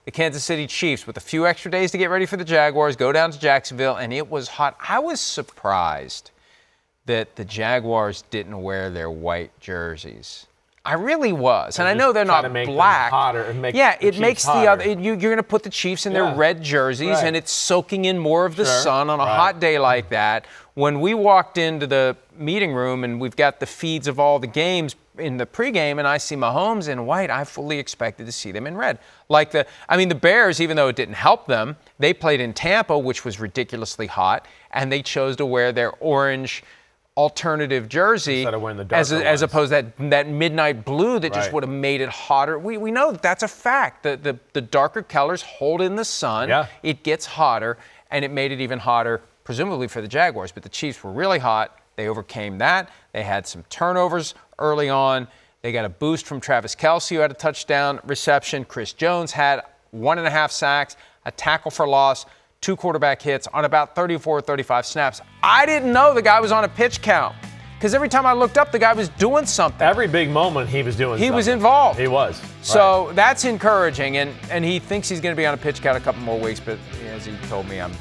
The Kansas City Chiefs, with a few extra days to get ready for the Jaguars, go down to Jacksonville, and it was hot. I was surprised that the Jaguars didn't wear their white jerseys. I really was. And I know they're not black. It makes the other. You're going to put the Chiefs in their red jerseys, and it's soaking in more of the sun on a hot day like that. When we walked into the meeting room and we've got the feeds of all the games in the pregame, and I see Mahomes in white, I fully expected to see them in red. The Bears, even though it didn't help them, they played in Tampa, which was ridiculously hot, and they chose to wear their orange alternative jersey as opposed to that midnight blue that just would have made it hotter. We know that's a fact. The darker colors hold in the sun. It gets hotter, and it made it even hotter, presumably for the Jaguars. But the Chiefs were really hot. They overcame that. They had some turnovers early on. They got a boost from Travis Kelce, who had a touchdown reception. Chris Jones had 1.5 sacks, a tackle for loss, 2 quarterback hits on about 34 or 35 snaps. I didn't know the guy was on a pitch count because every time I looked up, the guy was doing something. Every big moment he was doing something. He was involved. He was. So that's encouraging, and he thinks he's going to be on a pitch count a couple more weeks, but as he told me, I'm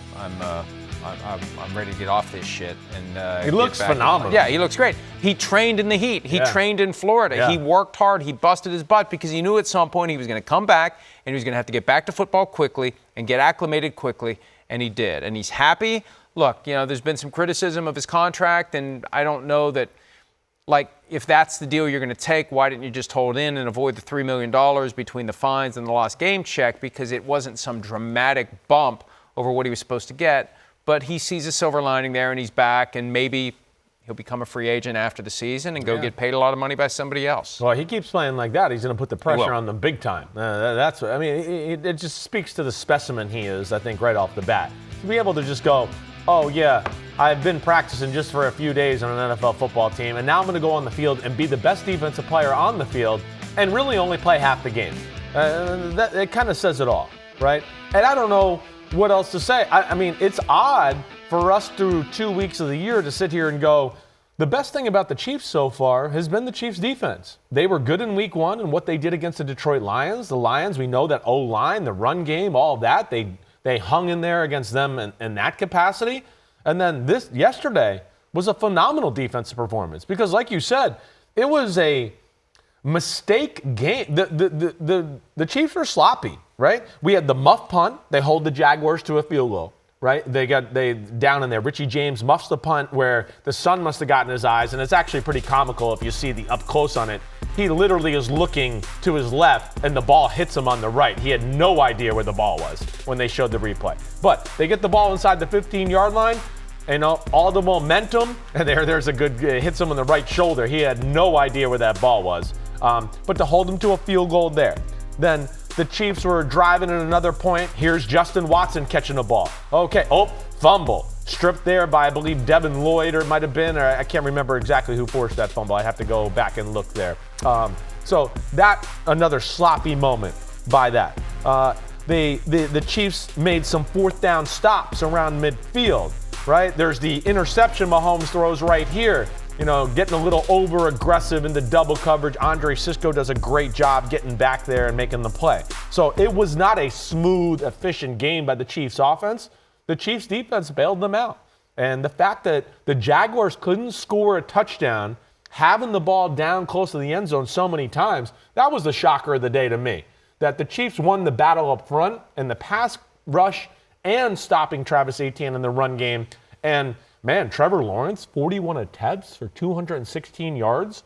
ready to get off this shit. And he looks phenomenal. Yeah, he looks great. He trained in the heat. He trained in Florida. He worked hard. He busted his butt because he knew at some point he was going to come back and he was going to have to get back to football quickly and get acclimated quickly, and he did. And he's happy. Look, there's been some criticism of his contract, and I don't know that, if that's the deal you're going to take, why didn't you just hold in and avoid the $3 million between the fines and the lost game check, because it wasn't some dramatic bump over what he was supposed to get. But he sees a silver lining there, and he's back, and maybe he'll become a free agent after the season and go get paid a lot of money by somebody else. Well, he keeps playing like that. He's going to put the pressure on them big time. It just speaks to the specimen he is, I think, right off the bat. To be able to just go, oh, yeah, I've been practicing just for a few days on an NFL football team, and now I'm going to go on the field and be the best defensive player on the field and really only play half the game. It kind of says it all, right? And I don't know what else to say. It's odd for us through 2 weeks of the year to sit here and go, the best thing about the Chiefs so far has been the Chiefs' defense. They were good in week 1 and what they did against the Detroit Lions. The Lions, we know that O-line, the run game, all of that, they hung in there against them in that capacity. And then yesterday was a phenomenal defensive performance because, like you said, it was a mistake game. The Chiefs are sloppy, right? We had the muff punt. They hold the Jaguars to a field goal, right? They down in there. Richie James muffs the punt where the sun must have gotten his eyes, and it's actually pretty comical if you see the up close on it. He literally is looking to his left, and the ball hits him on the right. He had no idea where the ball was when they showed the replay. But they get the ball inside the 15-yard line, and all the momentum, and there's a good hits him on the right shoulder. He had no idea where that ball was. But to hold him to a field goal there. Then the Chiefs were driving at another point. Here's Justin Watson catching the ball. Okay, fumble. Stripped there by, I believe, Devin Lloyd, or it might have been, or I can't remember exactly who forced that fumble. I have to go back and look there. So that, another sloppy moment by that. The Chiefs made some 4th down stops around midfield, right? There's the interception Mahomes throws right here. Getting a little over-aggressive in the double coverage. Andre Sisco does a great job getting back there and making the play. So it was not a smooth, efficient game by the Chiefs offense. The Chiefs defense bailed them out. And the fact that the Jaguars couldn't score a touchdown, having the ball down close to the end zone so many times, that was the shocker of the day to me. That the Chiefs won the battle up front in the pass rush and stopping Travis Etienne in the run game. And man, Trevor Lawrence, 41 attempts for 216 yards.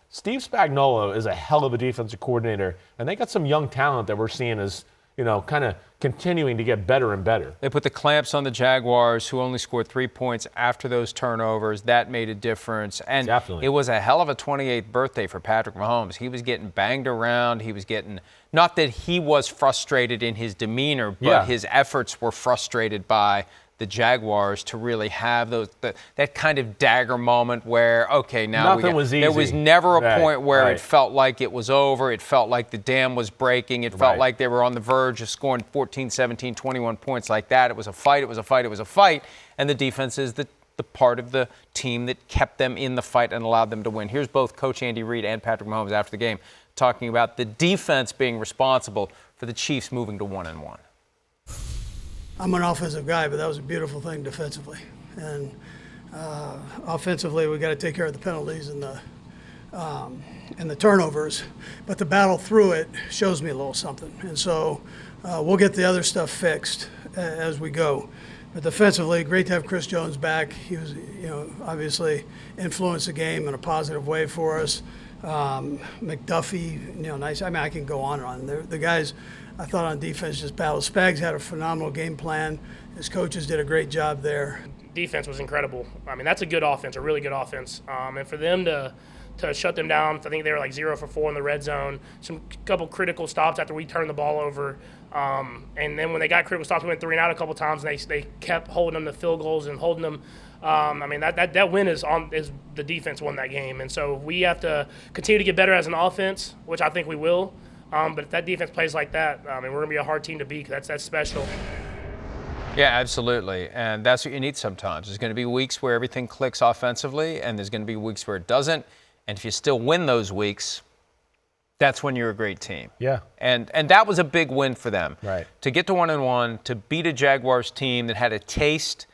Steve Spagnuolo is a hell of a defensive coordinator, and they got some young talent that we're seeing as, kind of continuing to get better and better. They put the clamps on the Jaguars, who only scored 3 points after those turnovers. That made a difference. And Definitely. It was a hell of a 28th birthday for Patrick Mahomes. He was getting banged around. He was getting, not that he was frustrated in his demeanor, but his efforts were frustrated by the Jaguars to really have that kind of dagger moment where, okay, now nothing was easy. There was never a point where it felt like it was over. It felt like the dam was breaking. It felt like they were on the verge of scoring 14, 17, 21 points like that. It was a fight. It was a fight. It was a fight. And the defense is the part of the team that kept them in the fight and allowed them to win. Here's both Coach Andy Reid and Patrick Mahomes after the game talking about the defense being responsible for the Chiefs moving to 1-1? I'm an offensive guy, but that was a beautiful thing defensively. And offensively, we got to take care of the penalties and the turnovers. But the battle through it shows me a little something. And so we'll get the other stuff fixed as we go. But defensively, great to have Chris Jones back. He was, obviously influenced the game in a positive way for us. McDuffie, nice. I mean, I can go on and on. The guys, I thought on defense just battled. Spags had a phenomenal game plan. His coaches did a great job there. Defense was incredible. I mean, that's a good offense, a really good offense. And for them to shut them down, I think they were like 0 for 4 in the red zone. Some couple critical stops after we turned the ball over. And then when they got critical stops, we went 3 and out a couple times, and they kept holding them to field goals and holding them. I mean, that win is the defense won that game. And so we have to continue to get better as an offense, which I think we will. But if that defense plays like that, I mean, we're going to be a hard team to beat. That's special. Yeah, absolutely. And that's what you need sometimes. There's going to be weeks where everything clicks offensively, and there's going to be weeks where it doesn't. And if you still win those weeks, that's when you're a great team. Yeah. And that was a big win for them. Right. To get to 1-1, to beat a Jaguars team that had a taste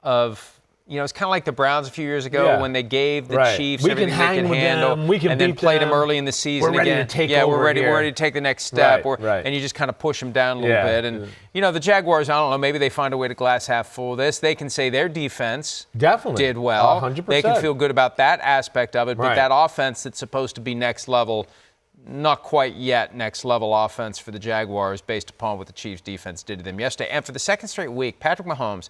of, it's kind of like the Browns a few years ago when they gave the Chiefs everything they could handle, and then played them early in the season we're again. Ready to take over we're ready to take the next step. Right. And you just kind of push them down a little bit. And, the Jaguars, I don't know, maybe they find a way to glass half full of this. They can say their defense did well. 100%. They can feel good about that aspect of it. But that offense that's supposed to be next level, not quite yet next level offense for the Jaguars based upon what the Chiefs defense did to them yesterday. And for the second straight week, Patrick Mahomes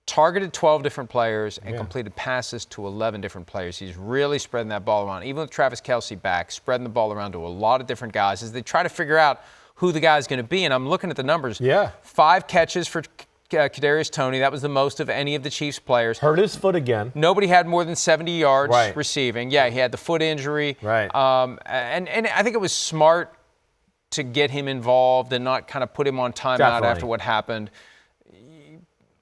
targeted 12 different players and completed passes to 11 different players. He's really spreading that ball around. Even with Travis Kelce back, spreading the ball around to a lot of different guys as they try to figure out who the guy's going to be. And I'm looking at the numbers. 5 catches for Kadarius Toney. That was the most of any of the Chiefs players. Hurt his foot again. Nobody had more than 70 yards receiving. Yeah, he had the foot injury. And I think it was smart to get him involved and not kind of put him on timeout after what happened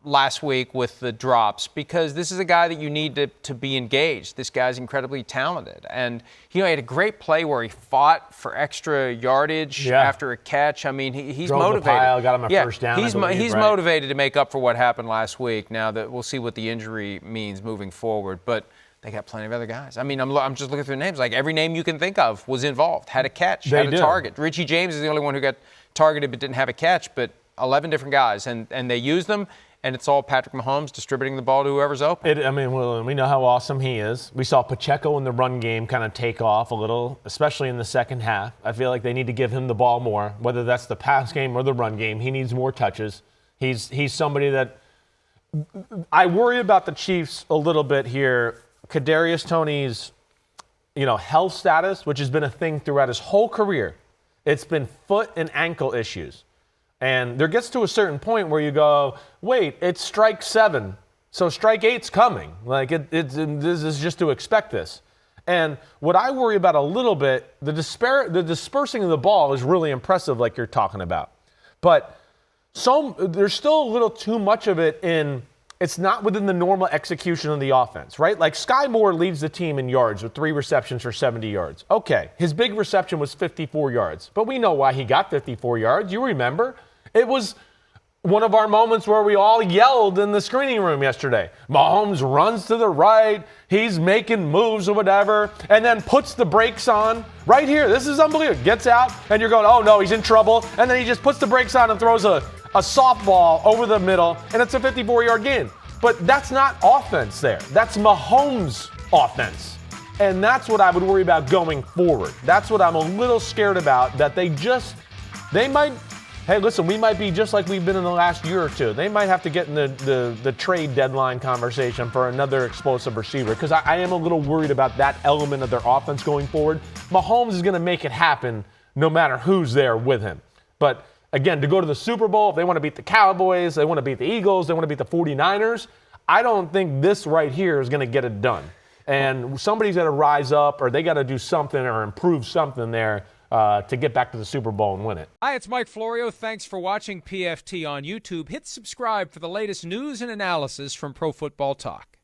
last week with the drops, because this is a guy that you need to be engaged. This guy's incredibly talented. And, he had a great play where he fought for extra yardage after a catch. I mean, he's drove motivated. The pile, got him a first down. He's motivated to make up for what happened last week. Now that we'll see what the injury means moving forward. But they got plenty of other guys. I mean, I'm just looking through names. Like every name you can think of was involved, had a catch, had a target. Richie James is the only one who got targeted but didn't have a catch, but 11 different guys. And they used them. And it's all Patrick Mahomes distributing the ball to whoever's open. We know how awesome he is. We saw Pacheco in the run game kind of take off a little, especially in the second half. I feel like they need to give him the ball more, whether that's the pass game or the run game. He needs more touches. He's somebody that I worry about the Chiefs a little bit here. Kadarius Toney's, health status, which has been a thing throughout his whole career. It's been foot and ankle issues. And there gets to a certain point where you go, wait, it's strike 7, so strike 8's coming. Like, this is just to expect this. And what I worry about a little bit, the dispersing of the ball is really impressive, like you're talking about. But there's still a little too much of it it's not within the normal execution of the offense, right? Like Sky Moore leads the team in yards with 3 receptions for 70 yards. Okay, his big reception was 54 yards, but we know why he got 54 yards. You remember? It was one of our moments where we all yelled in the screening room yesterday. Mahomes runs to the right, he's making moves or whatever, and then puts the brakes on right here. This is unbelievable. Gets out, and you're going, oh no, he's in trouble. And then he just puts the brakes on and throws a softball over the middle, and it's a 54-yard gain. But that's not offense there. That's Mahomes' offense. And that's what I would worry about going forward. That's what I'm a little scared about, that they might, hey, listen, we might be just like we've been in the last year or two. They might have to get in the trade deadline conversation for another explosive receiver, because I am a little worried about that element of their offense going forward. Mahomes is going to make it happen no matter who's there with him. But again, to go to the Super Bowl, if they want to beat the Cowboys, they want to beat the Eagles, they want to beat the 49ers, I don't think this right here is going to get it done. And somebody's got to rise up, or they got to do something or improve something there to get back to the Super Bowl and win it. Hi, it's Mike Florio. Thanks for watching PFT on YouTube. Hit subscribe for the latest news and analysis from Pro Football Talk.